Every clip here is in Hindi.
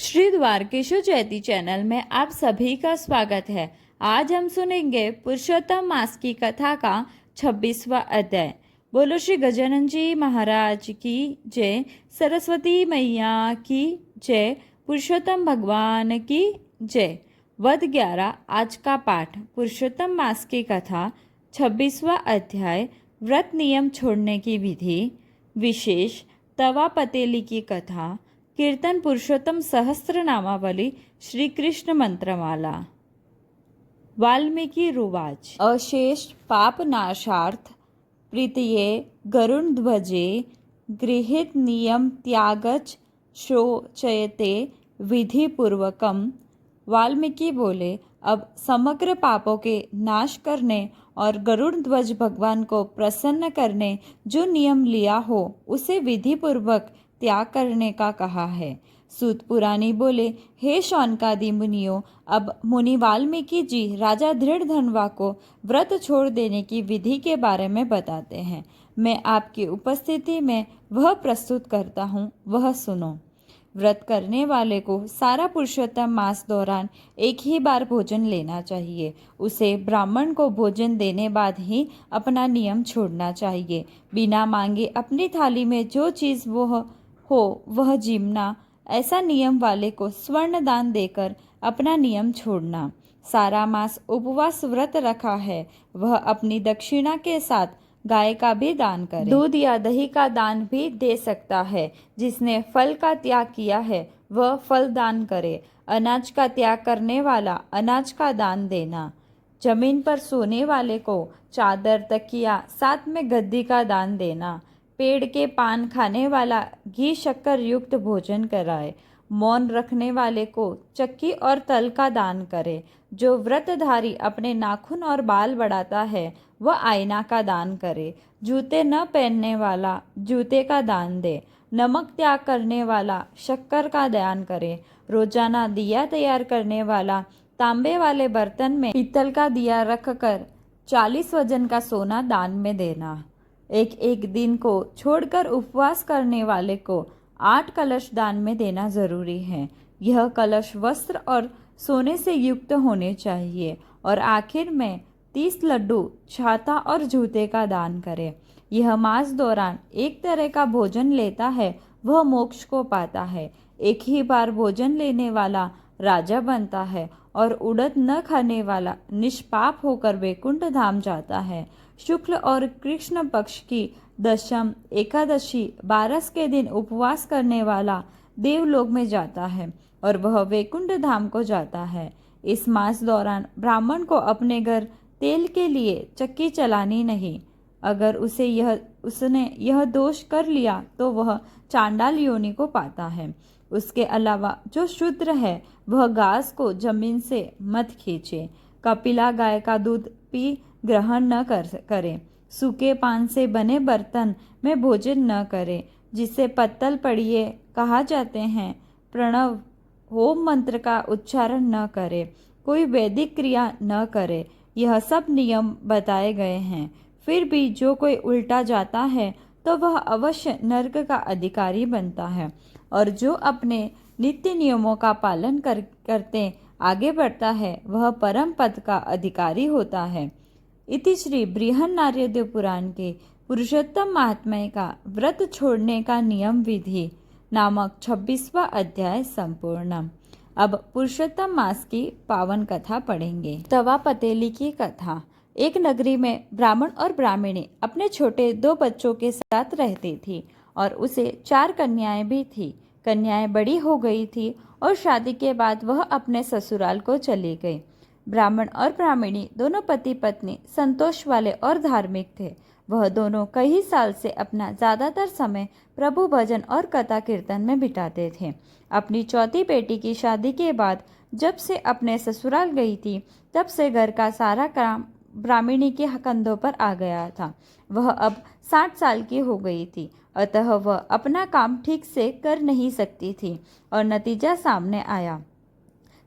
श्री द्वारकेश्वर जयती चैनल में आप सभी का स्वागत है। आज हम सुनेंगे पुरुषोत्तम मास की कथा का 26वां अध्याय। बोलो श्री गजानन जी महाराज की जय, सरस्वती मैया की जय, पुरुषोत्तम भगवान की जय। वध 11 आज का पाठ। पुरुषोत्तम मास की कथा 26वां अध्याय, व्रत नियम छोड़ने की विधि। विशेष तवा पतेली की कथा। कीर्तन पुरुषोत्तम सहस्त्र नामावली श्री कृष्ण मंत्रमाला। वाल्मीकि रुवाच। अशेष पाप नाशार्थ प्रीतये गरुण ध्वजे गृहीत नियम त्यागच शोचयते विधि पूर्वकम। वाल्मीकि बोले, अब समग्र पापों के नाश करने और गरुड़ ध्वज भगवान को प्रसन्न करने जो नियम लिया हो उसे विधि पूर्वक त्याग करने का कहा है। सूत पुराणी बोले, हे शौनकादि मुनियों, अब मुनि वाल्मीकि जी राजा धृढ़धनवा को व्रत छोड़ देने की विधि के बारे में बताते हैं। मैं आपकी उपस्थिति में वह प्रस्तुत करता हूँ, वह सुनो। व्रत करने वाले को सारा पुरुषोत्तम मास दौरान एक ही बार भोजन लेना चाहिए। उसे ब्राह्मण को भोजन देने बाद ही अपना नियम छोड़ना चाहिए। बिना मांगे अपनी थाली में जो चीज़ वह हो वह जीमना। ऐसा नियम वाले को स्वर्ण दान देकर अपना नियम छोड़ना। सारा मास उपवास व्रत रखा है, वह अपनी दक्षिणा के साथ गाय का भी दान करे। दूध या दही का दान भी दे सकता है। जिसने फल का त्याग किया है वह फल दान करे। अनाज का त्याग करने वाला अनाज का दान देना। जमीन पर सोने वाले को चादर, तकिया, साथ में गद्दी का दान देना। पेड़ के पान खाने वाला घी शक्कर युक्त भोजन कराए। मौन रखने वाले को चक्की और तल का दान करे। जो व्रतधारी अपने नाखून और बाल बढ़ाता है वह आईना का दान करे। जूते न पहनने वाला जूते का दान दे। नमक त्याग करने वाला शक्कर का दान करे। रोजाना दिया तैयार करने वाला तांबे वाले बर्तन में पीतल का दिया रखकर 40 वजन का सोना दान में देना। एक एक दिन को छोड़कर उपवास करने वाले को 8 कलश दान में देना जरूरी है। यह कलश वस्त्र और सोने से युक्त होने चाहिए। और आखिर में 30 लड्डू, छाता और जूते का दान करे। यह मास दौरान एक तरह का भोजन लेता है वह मोक्ष को पाता है। एक ही बार भोजन लेने वाला राजा बनता है और उड़द न खाने वाला निष्पाप होकर वैकुंठ धाम जाता है। शुक्ल और कृष्ण पक्ष की दशम एकादशी 12 के दिन उपवास करने वाला देवलोक में जाता है और वह वैकुंठ धाम को जाता है। इस मास दौरान ब्राह्मण को अपने घर तेल के लिए चक्की चलानी नहीं। अगर उसने यह दोष कर लिया तो वह चांडाल योनि को पाता है। उसके अलावा जो शूद्र है वह घास को जमीन से मत खींचे। कपिला गाय का दूध पी ग्रहण न करे। सूखे पान से बने बर्तन में भोजन न करे जिसे पत्तल पड़िए कहा जाते हैं। प्रणव होम मंत्र का उच्चारण न करे। कोई वैदिक क्रिया न करे। यह सब नियम बताए गए हैं। फिर भी जो कोई उल्टा जाता है तो वह अवश्य नरक का अधिकारी बनता है। और जो अपने नित्य नियमों का पालन करते आगे बढ़ता है वह परम पद का अधिकारी होता है। इति श्री बृहन्नारद पुराण के पुरुषोत्तम महात्म्य का व्रत छोड़ने का नियम विधि नामक 26वां अध्याय संपूर्ण। अब पुरुषोत्तम मास की पावन कथा पढ़ेंगे। तवा पतेली की कथा। एक नगरी में ब्राह्मण और ब्राह्मणी अपने छोटे 2 बच्चों के साथ रहती थी और उसे 4 कन्याएं भी थी। कन्याएं बड़ी हो गई थी और शादी के बाद वह अपने ससुराल को चली गई। ब्राह्मण और ब्राह्मणी दोनों पति पत्नी संतोष वाले और धार्मिक थे। वह दोनों कई साल से अपना ज़्यादातर समय प्रभु भजन और कथा कीर्तन में बिताते थे। अपनी चौथी बेटी की शादी के बाद जब से अपने ससुराल गई थी तब से घर का सारा काम ब्राह्मणी के कंधों पर आ गया था। वह अब 60 साल की हो गई थी, अतः वह अपना काम ठीक से कर नहीं सकती थी और नतीजा सामने आया।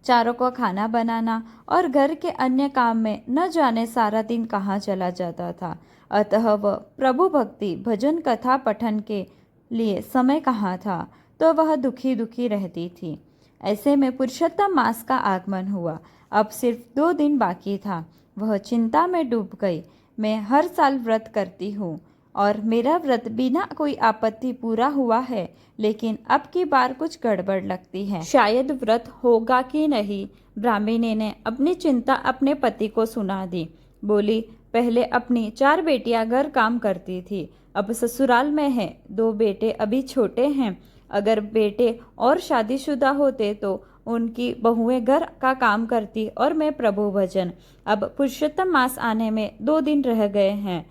चारों को खाना बनाना और घर के अन्य काम में न जाने सारा दिन कहाँ चला जाता था। अतः वह प्रभु भक्ति भजन कथा पठन के लिए समय कहाँ था, तो वह दुखी दुखी रहती थी। ऐसे में पुरुषोत्तम मास का आगमन हुआ। अब सिर्फ 2 दिन बाकी था। वह चिंता में डूब गई। मैं हर साल व्रत करती हूँ और मेरा व्रत बिना कोई आपत्ति पूरा हुआ है, लेकिन अब की बार कुछ गड़बड़ लगती है। शायद व्रत होगा कि नहीं। ब्राह्मणी ने अपनी चिंता अपने पति को सुना दी। बोली, पहले अपनी 4 बेटियां घर काम करती थी, अब ससुराल में है। 2 बेटे अभी छोटे हैं। अगर बेटे और शादीशुदा होते तो उनकी बहुएं घर का काम करती और मैं प्रभु भजन। अब पुरुषोत्तम मास आने में 2 दिन रह गए हैं।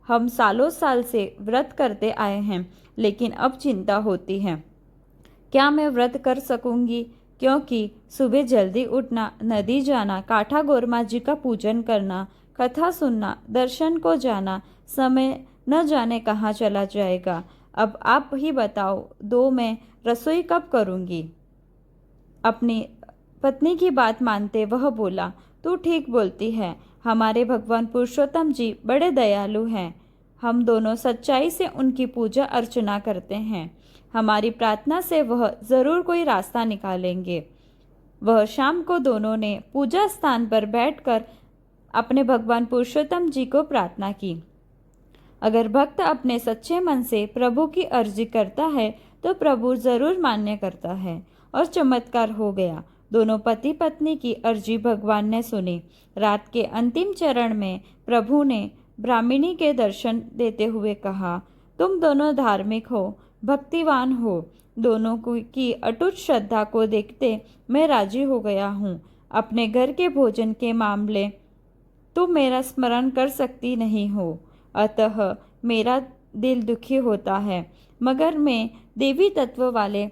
हम सालों साल से व्रत करते आए हैं, लेकिन अब चिंता होती है, क्या मैं व्रत कर सकूंगी? क्योंकि सुबह जल्दी उठना, नदी जाना, काठा गोरमा जी का पूजन करना, कथा सुनना, दर्शन को जाना, समय न जाने कहाँ चला जाएगा। अब आप ही बताओ, 2 मैं रसोई कब करूंगी? अपनी पत्नी की बात मानते वह बोला, तू ठीक बोलती है। हमारे भगवान पुरुषोत्तम जी बड़े दयालु हैं। हम दोनों सच्चाई से उनकी पूजा अर्चना करते हैं। हमारी प्रार्थना से वह जरूर कोई रास्ता निकालेंगे। वह शाम को दोनों ने पूजा स्थान पर बैठकर अपने भगवान पुरुषोत्तम जी को प्रार्थना की। अगर भक्त अपने सच्चे मन से प्रभु की अर्जी करता है तो प्रभु जरूर मान्य करता है। और चमत्कार हो गया। दोनों पति पत्नी की अर्जी भगवान ने सुनी। रात के अंतिम चरण में प्रभु ने ब्राह्मणी के दर्शन देते हुए कहा, तुम दोनों धार्मिक हो, भक्तिवान हो। दोनों की अटूट श्रद्धा को देखते मैं राजी हो गया हूँ। अपने घर के भोजन के मामले तुम मेरा स्मरण कर सकती नहीं हो, अतः मेरा दिल दुखी होता है, मगर मैं देवी तत्व वाले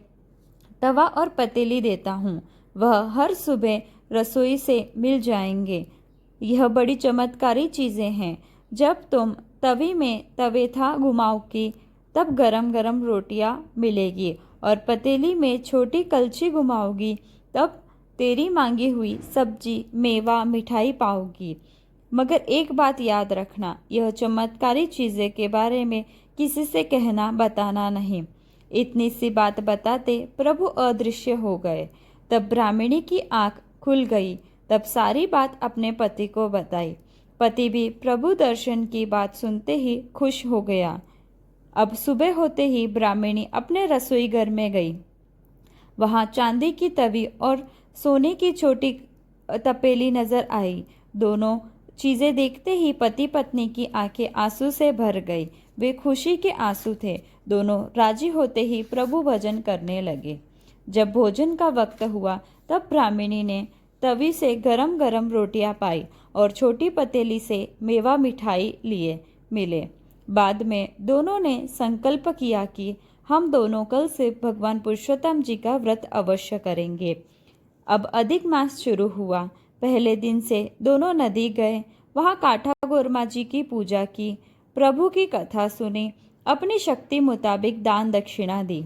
तवा और पतीली देता हूँ। वह हर सुबह रसोई से मिल जाएंगे। यह बड़ी चमत्कारी चीज़ें हैं। जब तुम तवी में तवेथा घुमाओगी तब गरम गरम रोटियां मिलेगी, और पतीली में छोटी कलछी घुमाओगी तब तेरी मांगी हुई सब्जी, मेवा, मिठाई पाओगी। मगर एक बात याद रखना, यह चमत्कारी चीज़ें के बारे में किसी से कहना बताना नहीं। इतनी सी बात बताते प्रभु अदृश्य हो गए। तब ब्राह्मणी की आंख खुल गई। तब सारी बात अपने पति को बताई। पति भी प्रभु दर्शन की बात सुनते ही खुश हो गया। अब सुबह होते ही ब्राह्मणी अपने रसोई घर में गई। वहां चांदी की तवी और सोने की छोटी तपेली नजर आई। दोनों चीजें देखते ही पति पत्नी की आंखें आंसू से भर गई। वे खुशी के आंसू थे। दोनों राजी होते ही प्रभु भजन करने लगे। जब भोजन का वक्त हुआ तब ब्राह्मणी ने तवी से गरम गरम रोटियां पाई और छोटी पतीली से मेवा मिठाई लिए मिले। बाद में दोनों ने संकल्प किया कि हम दोनों कल से भगवान पुरुषोत्तम जी का व्रत अवश्य करेंगे। अब अधिक मास शुरू हुआ। पहले दिन से दोनों नदी गए, वहां काठा गोरमा जी की पूजा की, प्रभु की कथा सुनी, अपनी शक्ति मुताबिक दान दक्षिणा दी,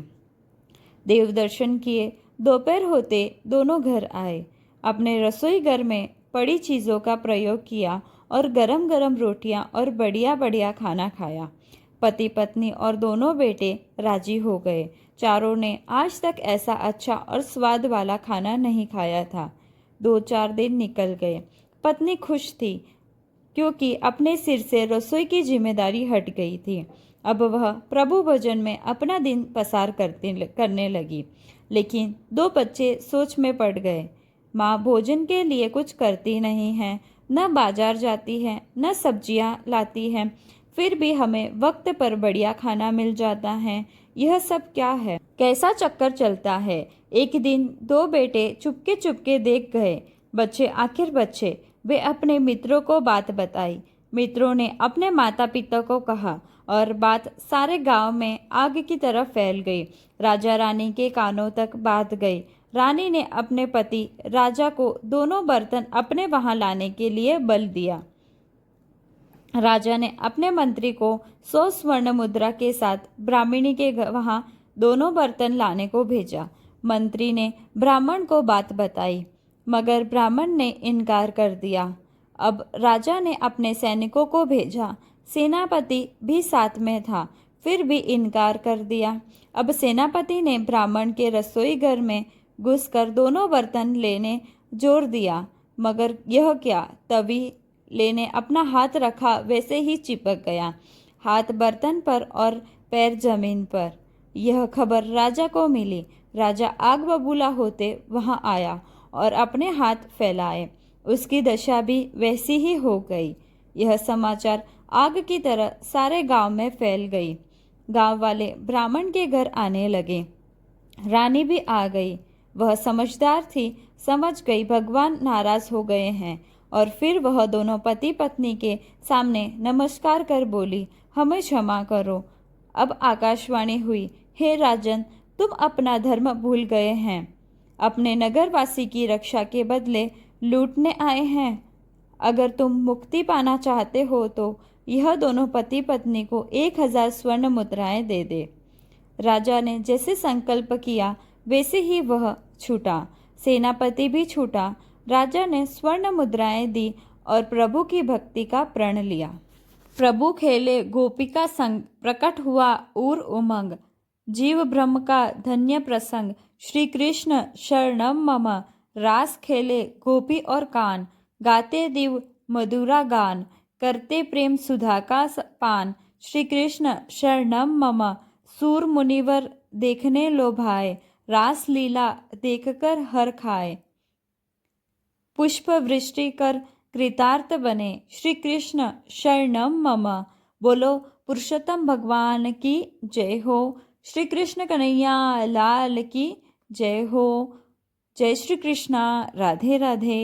देव दर्शन किए। दोपहर होते दोनों घर आए, अपने रसोई घर में पड़ी चीज़ों का प्रयोग किया और गरम गरम रोटियां और बढ़िया बढ़िया खाना खाया। पति पत्नी और दोनों बेटे राजी हो गए। चारों ने आज तक ऐसा अच्छा और स्वाद वाला खाना नहीं खाया था। 2-4 दिन निकल गए। पत्नी खुश थी क्योंकि अपने सिर से रसोई की जिम्मेदारी हट गई थी। अब वह प्रभु भजन में अपना दिन पसार करने लगी। लेकिन 2 बच्चे सोच में पड़ गए। माँ भोजन के लिए कुछ करती नहीं है, न बाजार जाती है, न सब्जियाँ लाती है, फिर भी हमें वक्त पर बढ़िया खाना मिल जाता है। यह सब क्या है? कैसा चक्कर चलता है? एक दिन 2 बेटे चुपके चुपके देख गए। बच्चे आखिर बच्चे, वे अपने मित्रों को बात बताई। मित्रों ने अपने माता पिता को कहा और बात सारे गांव में आग की तरह फैल गई। राजा रानी के कानों तक बात गई। रानी ने अपने पति राजा को दोनों बर्तन अपने वहां लाने के लिए बल दिया। राजा ने अपने मंत्री को 100 स्वर्ण मुद्रा के साथ ब्राह्मणी के वहां दोनों बर्तन लाने को भेजा। मंत्री ने ब्राह्मण को बात बताई, मगर ब्राह्मण ने इनकार कर दिया। अब राजा ने अपने सैनिकों को भेजा। सेनापति भी साथ में था, फिर भी इनकार कर दिया। अब सेनापति ने ब्राह्मण के रसोई घर में घुसकर दोनों बर्तन लेने जोर दिया, मगर यह क्या, तभी लेने अपना हाथ रखा वैसे ही चिपक गया, हाथ बर्तन पर और पैर जमीन पर। यह खबर राजा को मिली। राजा आग बबूला होते वहां आया और अपने हाथ फैलाए। उसकी दशा भी वैसी ही हो गई। यह समाचार आग की तरह सारे गांव में फैल गई। गांव वाले ब्राह्मण के घर आने लगे। रानी भी आ गई। वह समझदार थी, समझ गई भगवान नाराज हो गए हैं, और फिर वह दोनों पति पत्नी के सामने नमस्कार कर बोली, हमें क्षमा करो। अब आकाशवाणी हुई, हे राजन, तुम अपना धर्म भूल गए हैं, अपने नगरवासी की रक्षा के बदले लूटने आए हैं। अगर तुम मुक्ति पाना चाहते हो तो यह दोनों पति पत्नी को 1000 स्वर्ण मुद्राएं दे दे। राजा ने जैसे संकल्प किया वैसे ही वह छूटा। सेनापति भी छूटा। राजा ने स्वर्ण मुद्राएं दी और प्रभु की भक्ति का प्रण लिया। प्रभु खेले गोपिका संग, प्रकट हुआ उर उमंग, जीव ब्रह्म का धन्य प्रसंग, श्री कृष्ण शरणम मम। रास खेले गोपी और कान, गाते दिव मधुरा गान, करते प्रेम सुधा का पान, श्री कृष्ण शरणम मम। सूर मुनिवर देखने लोभाए, रास लीला देखकर हर खाए, पुष्प वृष्टि कर कृतार्थ बने, श्री कृष्ण शरणम मम। बोलो पुरुषोत्तम भगवान की जय हो। श्री कृष्ण कन्हैया लाल की जय हो। जय श्री कृष्णा। राधे राधे।